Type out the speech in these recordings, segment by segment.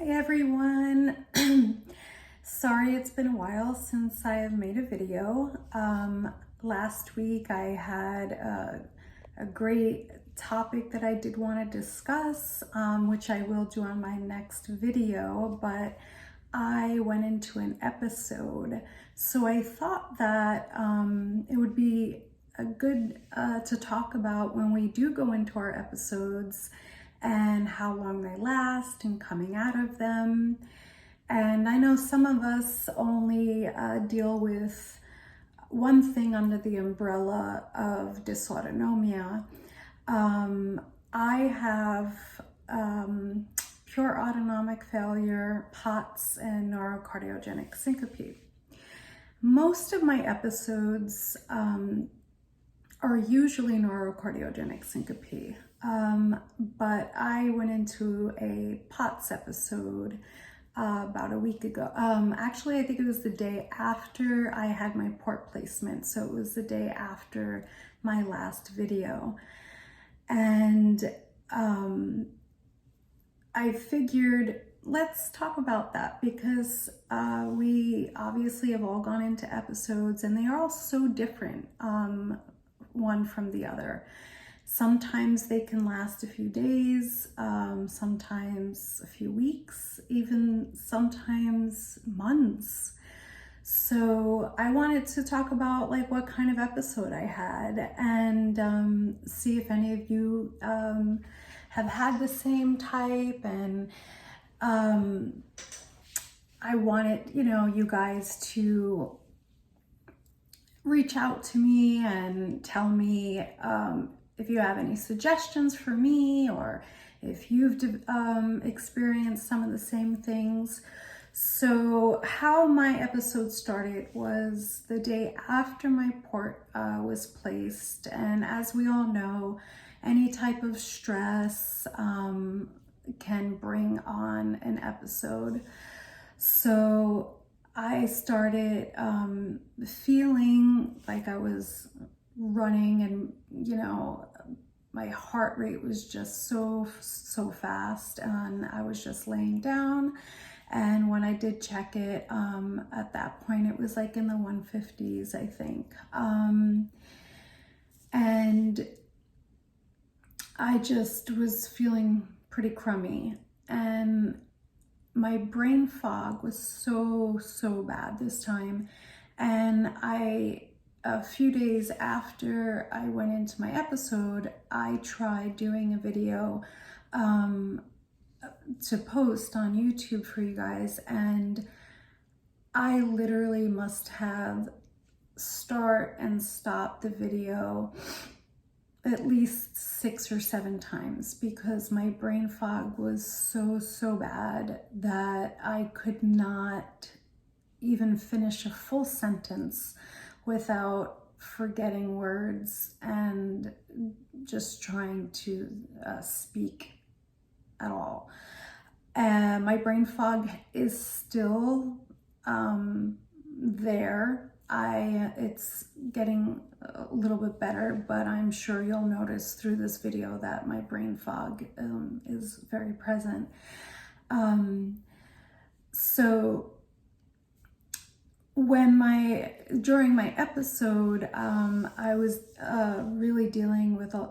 everyone. Sorry it's been a while since I have made a video. Last week I had a great topic that I did want to discuss, which I will do on my next video, but I went into an episode. So I thought that it would be a good to talk about when we do go into our episodes and how long they last and coming out of them. And I know some of us only deal with one thing under the umbrella of dysautonomia. I have pure autonomic failure, POTS, and neurocardiogenic syncope. Most of my episodes are usually neurocardiogenic syncope. But I went into a POTS episode about a week ago. Actually, I think it was the day after I had my port placement. So it was the day after my last video. And I figured, let's talk about that because we obviously have all gone into episodes and they are all so different, one from the other. Sometimes they can last a few days, sometimes a few weeks, even sometimes months. So I wanted to talk about like what kind of episode I had and see if any of you have had the same type. And I wanted, you guys to reach out to me and tell me if you have any suggestions for me or if you've experienced some of the same things. So how my episode started was the day after my port was placed. And as we all know, any type of stress can bring on an episode. So I started feeling like I was running and my heart rate was just so fast, and I was just laying down. And when I did check it, at that point it was like in the 150s, I think. And I just was feeling pretty crummy, and my brain fog was so bad this time. And a few days after I went into my episode, I tried doing a video to post on YouTube for you guys, and I literally must have start and stop the video at least 6 or 7 times because my brain fog was so bad that I could not even finish a full sentence without forgetting words and just trying to speak at all. My brain fog is still there. It's getting a little bit better, but I'm sure you'll notice through this video that my brain fog is very present. So during my episode, I was really dealing with a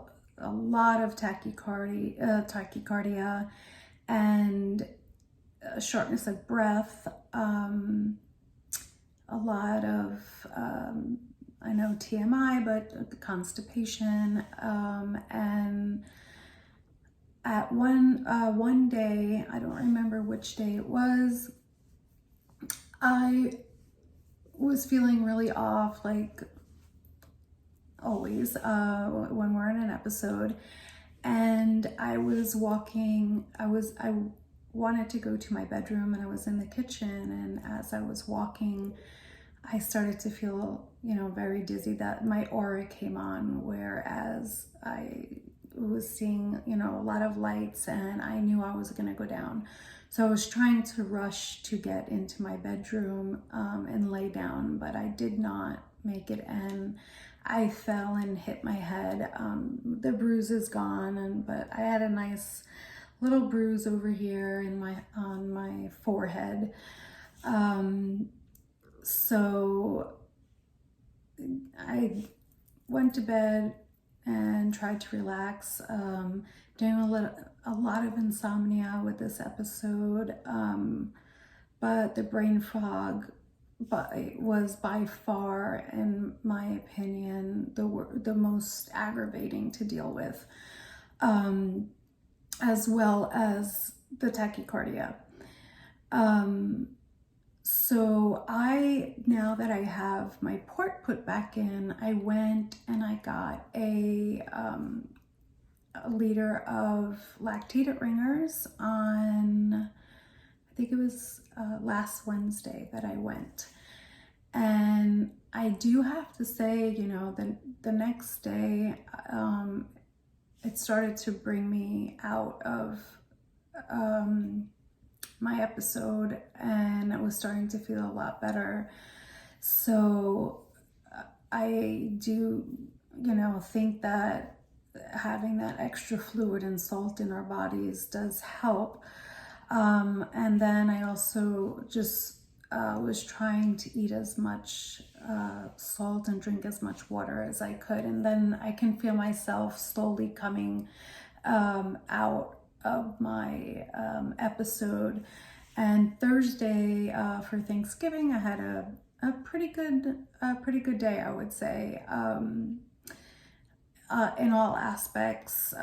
lot of tachycardia and shortness of breath, a lot of, I know TMI, but constipation, and at one day, I don't remember which day it was, I was feeling really off, like always when we're in an episode. And I was walking, I wanted to go to my bedroom, and I was in the kitchen, and as I was walking, I started to feel, very dizzy, that my aura came on, whereas I was seeing, a lot of lights, and I knew I was going to go down. So I was trying to rush to get into my bedroom and lay down, but I did not make it, and I fell and hit my head. The bruise is gone, but I had a nice little bruise over here on my forehead. So I went to bed and tried to relax. Doing a lot of insomnia with this episode, but the brain fog was by far, in my opinion, the most aggravating to deal with, as well as the tachycardia. So now that I have my port put back in, I went and I got a liter of lactated ringers on, I think it was last Wednesday that I went. And I do have to say, the next day, it started to bring me out of my episode, and I was starting to feel a lot better. So I do, think that having that extra fluid and salt in our bodies does help. And then I also just was trying to eat as much salt and drink as much water as I could. And then I can feel myself slowly coming out of my episode. And Thursday for Thanksgiving, I had a pretty good day, I would say, in all aspects.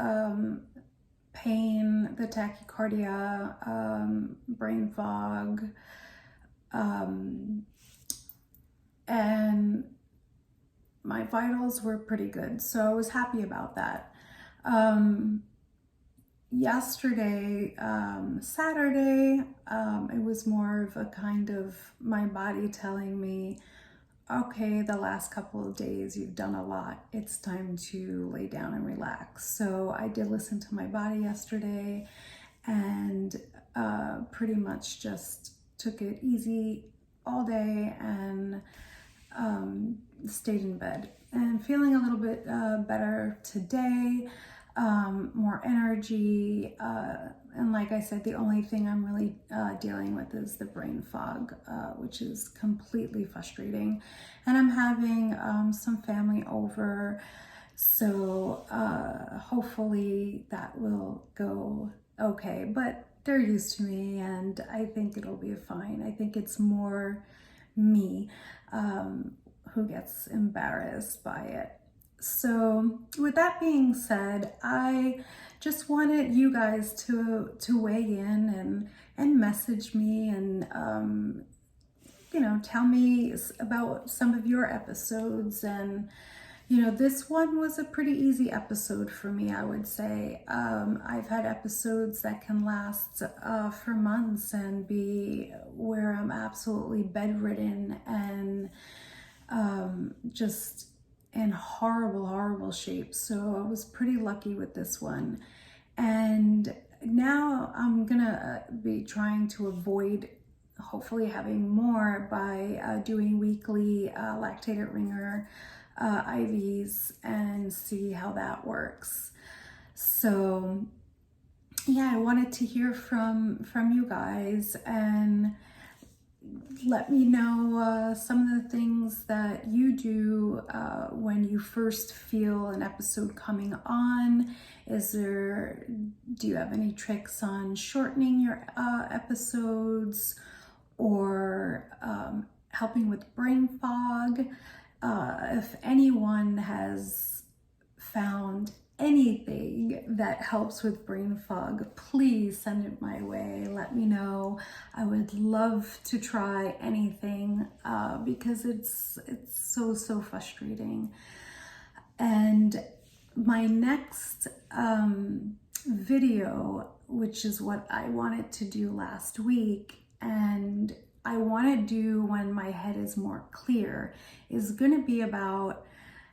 Pain, the tachycardia, brain fog, and my vitals were pretty good. So I was happy about that. Yesterday, Saturday, it was more of a kind of my body telling me, okay, the last couple of days you've done a lot. It's time to lay down and relax. So I did listen to my body yesterday and pretty much just took it easy all day and stayed in bed. And feeling a little bit better today, more energy. And like I said, the only thing I'm really dealing with is the brain fog, which is completely frustrating. And I'm having some family over, so hopefully that will go okay. But they're used to me, and I think it'll be fine. I think it's more me who gets embarrassed by it. So with that being said, I just wanted you guys to weigh in and message me and tell me about some of your episodes. And this one was a pretty easy episode for me, I would say. I've had episodes that can last for months and be where I'm absolutely bedridden and just in horrible shape. So I was pretty lucky with this one. And now I'm gonna be trying to avoid hopefully having more by doing weekly lactated ringer IVs and see how that works. So yeah, I wanted to hear from you guys and let me know some of the things that you do when you first feel an episode coming on. Do you have any tricks on shortening your episodes or helping with brain fog? If anyone has found anything that helps with brain fog, please send it my way. Let me know. I would love to try anything because it's so frustrating. And my next video, which is what I wanted to do last week, and I want to do when my head is more clear, is going to be about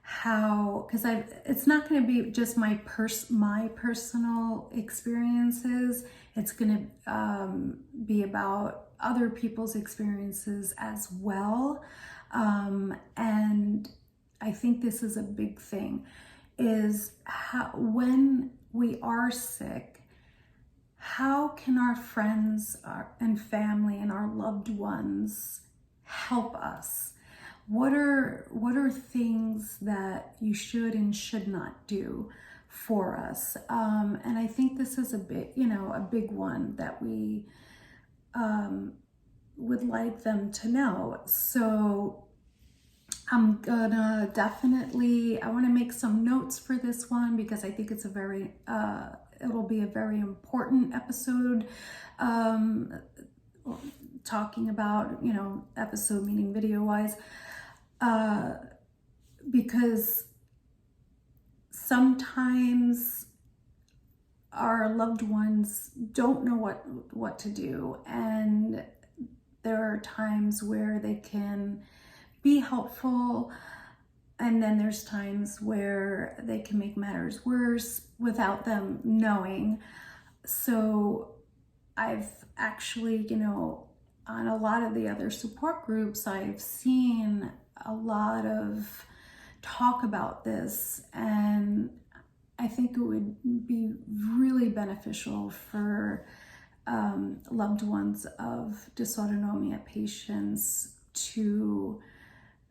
how, because it's not going to be just my personal experiences. It's going to be about other people's experiences as well. And I think this is a big thing, is how, when we are sick, how can our friends and family and our loved ones help us? What are things that you should and should not do for us? And I think this is a big one that we would like them to know. So I'm gonna I want to make some notes for this one because I think it's it'll be a very important episode, talking about, episode meaning video wise, because sometimes our loved ones don't know what to do, and there are times where they can be helpful, and then there's times where they can make matters worse without them knowing. So I've actually, on a lot of the other support groups, I've seen a lot of talk about this, and I think it would be really beneficial for loved ones of dysautonomia patients to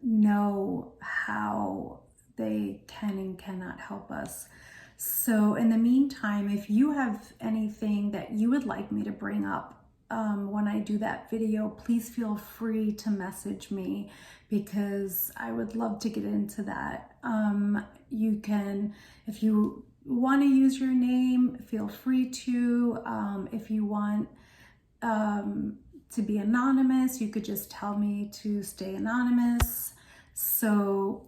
know how they can and cannot help us. So in the meantime, if you have anything that you would like me to bring up when I do that video, please feel free to message me, because I would love to get into that. You can, if you want to use your name, feel free to. If you want to be anonymous, you could just tell me to stay anonymous. So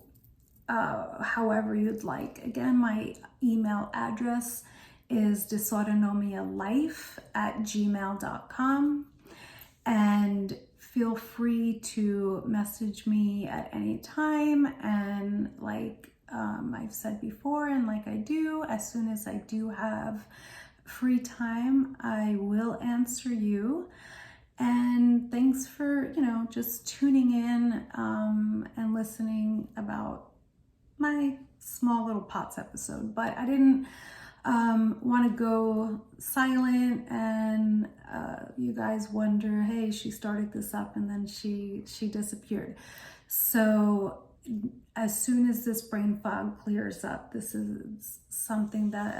however you'd like. Again, my email address is dysautonomialife@gmail.com, and feel free to message me at any time. And like I've said before, and like I do, as soon as I do have free time, I will answer you. And thanks for, just tuning in and listening about my small little POTS episode. But I didn't want to go silent and you guys wonder, hey, she started this up and then she disappeared. So as soon as this brain fog clears up, this is something that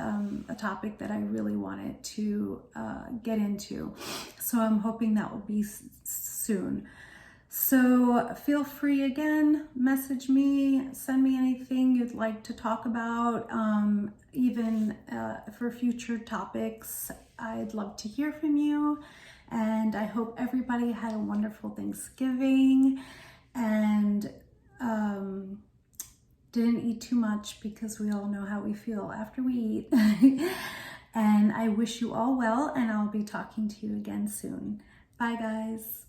a topic that I really wanted to get into. So I'm hoping that will be soon. So feel free, again, message me, send me anything you'd like to talk about, even for future topics. I'd love to hear from you, and I hope everybody had a wonderful Thanksgiving and didn't eat too much, because we all know how we feel after we eat. And I wish you all well, and I'll be talking to you again soon. Bye, guys.